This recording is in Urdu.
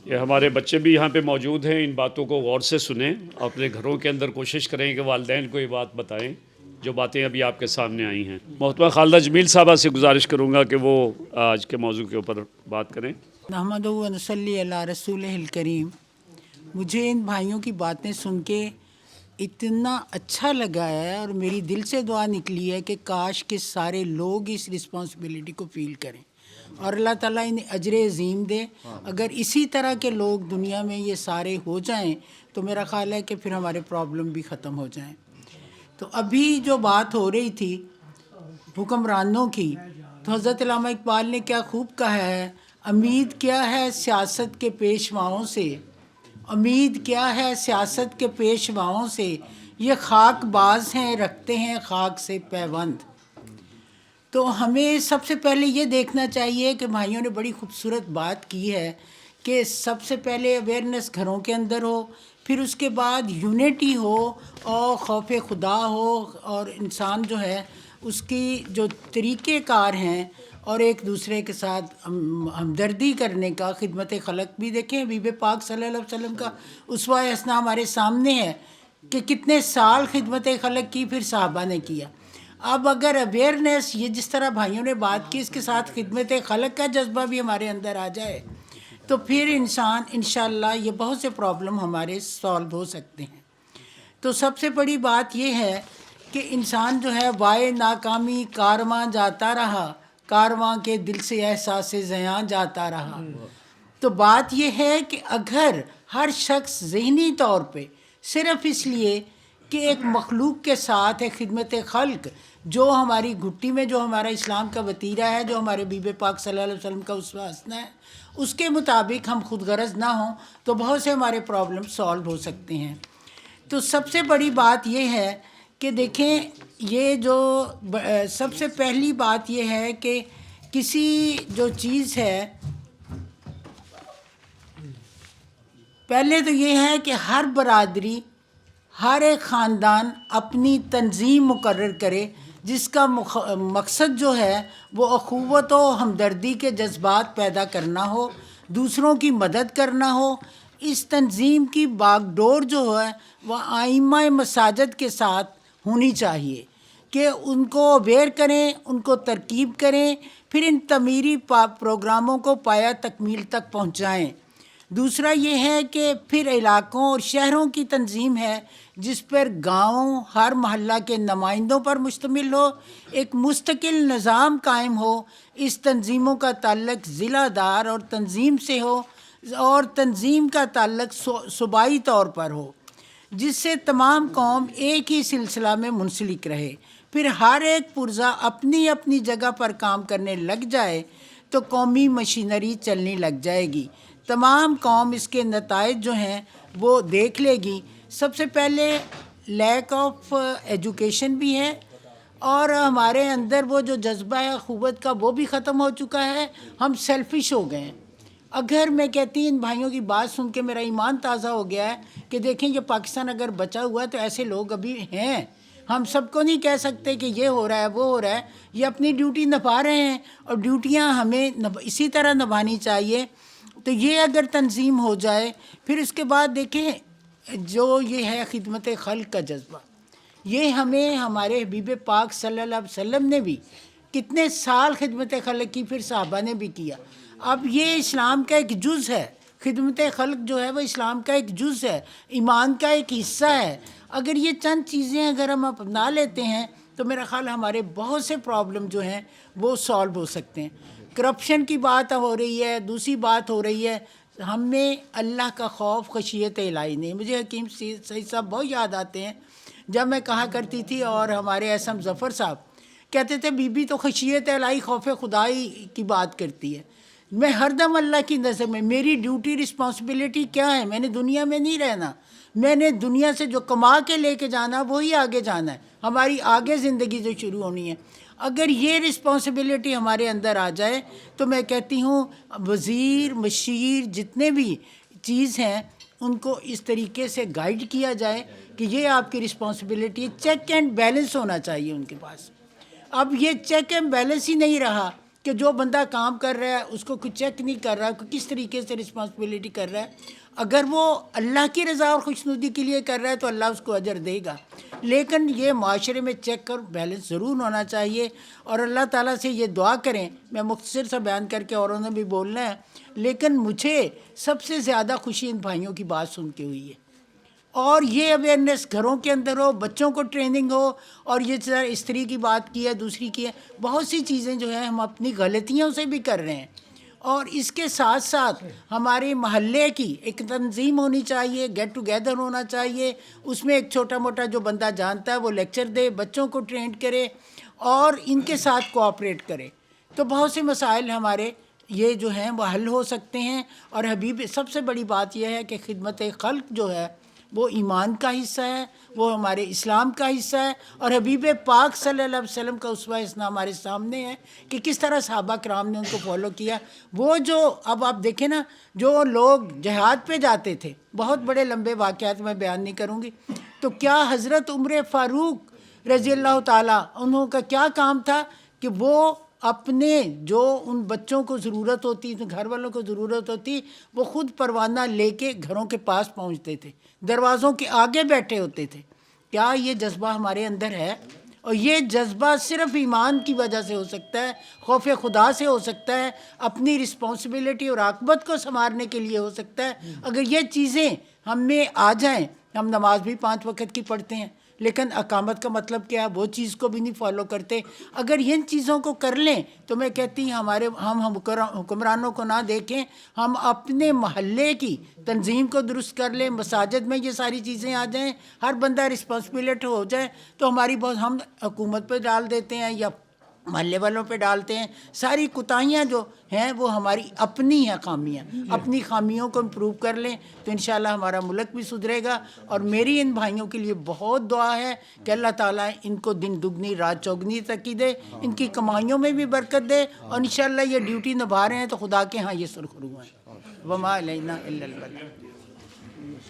یہ ہمارے بچے بھی یہاں پہ موجود ہیں، ان باتوں کو غور سے سنیں، اپنے گھروں کے اندر کوشش کریں کہ والدین کو یہ بات بتائیں جو باتیں ابھی آپ کے سامنے آئی ہیں۔ محترمہ خالدہ جمیل صاحبہ سے گزارش کروں گا کہ وہ آج کے موضوع کے اوپر بات کریں۔ نحمدہ و نصلی علی رسولہ الکریم۔ مجھے ان بھائیوں کی باتیں سن کے اتنا اچھا لگا ہے اور میری دل سے دعا نکلی ہے کہ کاش کہ سارے لوگ اس رسپانسبلٹی کو فیل کریں اور اللہ تعالیٰ انہیں اجر عظیم دے۔ اگر اسی طرح کے لوگ دنیا میں یہ سارے ہو جائیں تو میرا خیال ہے کہ پھر ہمارے پرابلم بھی ختم ہو جائیں۔ تو ابھی جو بات ہو رہی تھی حکمرانوں کی، تو حضرت علامہ اقبال نے کیا خوب کہا ہے، امید کیا ہے سیاست کے پیشواؤں سے، امید کیا ہے سیاست کے پیشواؤں سے، یہ خاک باز ہیں رکھتے ہیں خاک سے پیوند۔ تو ہمیں سب سے پہلے یہ دیکھنا چاہیے کہ بھائیوں نے بڑی خوبصورت بات کی ہے کہ سب سے پہلے اویئرنیس گھروں کے اندر ہو، پھر اس کے بعد یونٹی ہو اور خوف خدا ہو، اور انسان جو ہے اس کی جو طریقہ کار ہیں اور ایک دوسرے کے ساتھ ہمدردی کرنے کا، خدمت خلق بھی دیکھیں حبیب پاک صلی اللہ علیہ وسلم کا اسوہ حسنہ ہمارے سامنے ہے کہ کتنے سال خدمت خلق کی، پھر صحابہ نے کیا۔ اب اگر اویئرنیس یہ جس طرح بھائیوں نے بات کی، اس کے ساتھ خدمت خلق کا جذبہ بھی ہمارے اندر آ جائے تو پھر انسان انشاءاللہ یہ بہت سے پرابلم ہمارے سالو ہو سکتے ہیں۔ تو سب سے بڑی بات یہ ہے کہ انسان جو ہے وائے ناکامی کارواں جاتا رہا، کارواں کے دل سے احساس زیاں جاتا رہا۔ تو بات یہ ہے کہ اگر ہر شخص ذہنی طور پہ صرف اس لیے کہ ایک مخلوق کے ساتھ ہے خدمت خلق، جو ہماری گھٹی میں جو ہمارا اسلام کا وتیرہ ہے، جو ہمارے حبیب پاک صلی اللہ علیہ وسلم کا اسوہ حسنہ ہے، اس کے مطابق ہم خود غرض نہ ہوں تو بہت سے ہمارے پرابلم سالو ہو سکتے ہیں۔ تو سب سے بڑی بات یہ ہے کہ دیکھیں، یہ جو سب سے پہلی بات یہ ہے کہ کسی جو چیز ہے، پہلے تو یہ ہے کہ ہر برادری، ہر ایک خاندان اپنی تنظیم مقرر کرے جس کا مقصد جو ہے وہ اخوت و ہمدردی کے جذبات پیدا کرنا ہو، دوسروں کی مدد کرنا ہو۔ اس تنظیم کی باغ ڈور جو ہے وہ ائمہ مساجد کے ساتھ ہونی چاہیے کہ ان کو اویئر کریں، ان کو ترکیب کریں، پھر ان تعمیری پروگراموں کو پایہ تکمیل تک پہنچائیں۔ دوسرا یہ ہے کہ پھر علاقوں اور شہروں کی تنظیم ہے جس پر گاؤں ہر محلہ کے نمائندوں پر مشتمل ہو، ایک مستقل نظام قائم ہو۔ اس تنظیموں کا تعلق ضلع دار اور تنظیم سے ہو، اور تنظیم کا تعلق صوبائی طور پر ہو، جس سے تمام قوم ایک ہی سلسلہ میں منسلک رہے۔ پھر ہر ایک پرزہ اپنی اپنی جگہ پر کام کرنے لگ جائے تو قومی مشینری چلنے لگ جائے گی، تمام قوم اس کے نتائج جو ہیں وہ دیکھ لے گی۔ سب سے پہلے لیک آف ایجوکیشن بھی ہے، اور ہمارے اندر وہ جو جذبہ ہے اخوت کا وہ بھی ختم ہو چکا ہے، ہم سیلفش ہو گئے ہیں۔ اگر میں کہتی ان بھائیوں کی بات سن کے میرا ایمان تازہ ہو گیا ہے کہ دیکھیں یہ پاکستان اگر بچا ہوا ہے تو ایسے لوگ ابھی ہیں۔ ہم سب کو نہیں کہہ سکتے کہ یہ ہو رہا ہے وہ ہو رہا ہے، یہ اپنی ڈیوٹی نبھا رہے ہیں اور ڈیوٹیاں ہمیں اسی طرح نبھانی چاہیے۔ تو یہ اگر تنظیم ہو جائے، پھر اس کے بعد دیکھیں جو یہ ہے خدمت خلق کا جذبہ، یہ ہمیں ہمارے حبیب پاک صلی اللہ علیہ وسلم نے بھی کتنے سال خدمت خلق کی، پھر صحابہ نے بھی کیا۔ اب یہ اسلام کا ایک جز ہے، خدمت خلق جو ہے وہ اسلام کا ایک جز ہے، ایمان کا ایک حصہ ہے۔ اگر یہ چند چیزیں اگر ہم اپنا لیتے ہیں تو میرا خیال ہمارے بہت سے پرابلم جو ہیں وہ سالو ہو سکتے ہیں۔ کرپشن کی بات ہو رہی ہے، دوسری بات ہو رہی ہے، ہمیں اللہ کا خوف خشیت الہی نہیں۔ مجھے حکیم سعید صاحب بہت یاد آتے ہیں، جب میں کہا کرتی تھی اور ہمارے اسم ظفر صاحب کہتے تھے بی بی تو خشیت الہی خوف خدائی کی بات کرتی ہے۔ میں ہر دم اللہ کی نظر میں، میری ڈیوٹی رسپانسبلٹی کیا ہے؟ میں نے دنیا میں نہیں رہنا، میں نے دنیا سے جو کما کے لے کے جانا وہی آگے جانا ہے، ہماری آگے زندگی جو شروع ہونی ہے۔ اگر یہ رسپانسبلٹی ہمارے اندر آ جائے تو میں کہتی ہوں وزیر مشیر جتنے بھی چیز ہیں ان کو اس طریقے سے گائیڈ کیا جائے کہ یہ آپ کی رسپانسبلٹی ہے۔ چیک اینڈ بیلنس ہونا چاہیے ان کے پاس۔ اب یہ چیک اینڈ بیلنس ہی نہیں رہا کہ جو بندہ کام کر رہا ہے اس کو کوئی چیک نہیں کر رہا, کوئی کس طریقے سے رسپانسبلٹی کر رہا ہے. اگر وہ اللہ کی رضا اور خوشنودی کے لیے کر رہا ہے تو اللہ اس کو اجر دے گا, لیکن یہ معاشرے میں چیک اور بیلنس ضرور ہونا چاہیے. اور اللہ تعالیٰ سے یہ دعا کریں, میں مختصر سا بیان کر کے اوروں نے بھی بولنا ہے, لیکن مجھے سب سے زیادہ خوشی ان بھائیوں کی بات سن کے ہوئی ہے. اور یہ اویئرنیس گھروں کے اندر ہو, بچوں کو ٹریننگ ہو, اور یہ استری کی بات کی ہے, دوسری کی ہے, بہت سی چیزیں جو ہیں ہم اپنی غلطیوں سے بھی کر رہے ہیں. اور اس کے ساتھ ساتھ ہمارے محلے کی ایک تنظیم ہونی چاہیے, گیٹ ٹوگیدر ہونا چاہیے, اس میں ایک چھوٹا موٹا جو بندہ جانتا ہے وہ لیکچر دے, بچوں کو ٹرین کرے اور ان کے ساتھ کوآپریٹ کرے, تو بہت سے مسائل ہمارے یہ جو ہیں وہ حل ہو سکتے ہیں. اور حبیب سب سے بڑی بات یہ ہے کہ خدمت خلق جو ہے وہ ایمان کا حصہ ہے, وہ ہمارے اسلام کا حصہ ہے. اور حبیب پاک صلی اللہ علیہ وسلم کا اسوہ حسنہ ہمارے سامنے ہے کہ کس طرح صحابہ کرام نے ان کو فالو کیا. وہ جو اب آپ دیکھیں نا, جو لوگ جہاد پہ جاتے تھے, بہت بڑے لمبے واقعات میں بیان نہیں کروں گی, تو کیا حضرت عمر فاروق رضی اللہ تعالیٰ انہوں کا کیا کام تھا کہ وہ اپنے جو ان بچوں کو ضرورت ہوتی, گھر والوں کو ضرورت ہوتی, وہ خود پروانہ لے کے گھروں کے پاس پہنچتے تھے, دروازوں کے آگے بیٹھے ہوتے تھے. کیا یہ جذبہ ہمارے اندر ہے؟ اور یہ جذبہ صرف ایمان کی وجہ سے ہو سکتا ہے, خوف خدا سے ہو سکتا ہے, اپنی رسپانسبلٹی اور عاقبت کو سنوارنے کے لیے ہو سکتا ہے. اگر یہ چیزیں ہم میں آ جائیں, ہم نماز بھی 5 وقت کی پڑھتے ہیں, لیکن اقامت کا مطلب کیا ہے, وہ چیز کو بھی نہیں فالو کرتے. اگر ان چیزوں کو کر لیں تو میں کہتی ہم حکمرانوں کو نہ دیکھیں, ہم اپنے محلے کی تنظیم کو درست کر لیں, مساجد میں یہ ساری چیزیں آ جائیں, ہر بندہ رسپانسبلٹ ہو جائے, تو ہماری بہت, ہم حکومت پہ ڈال دیتے ہیں یا محلے والوں پہ ڈالتے ہیں. ساری کوتاہیاں جو ہیں وہ ہماری اپنی ہیں خامیاں, اپنی خامیوں کو امپروو کر لیں تو انشاءاللہ ہمارا ملک بھی سدھرے گا. اور میری ان بھائیوں کے لیے بہت دعا ہے کہ اللہ تعالیٰ ان کو دن دگنی رات چوگنی ترقی دے, ان کی کمائیوں میں بھی برکت دے, اور انشاءاللہ یہ ڈیوٹی نبھا رہے ہیں تو خدا کے ہاں یہ سرخرو ہیں. وما علینا الا البلاغ.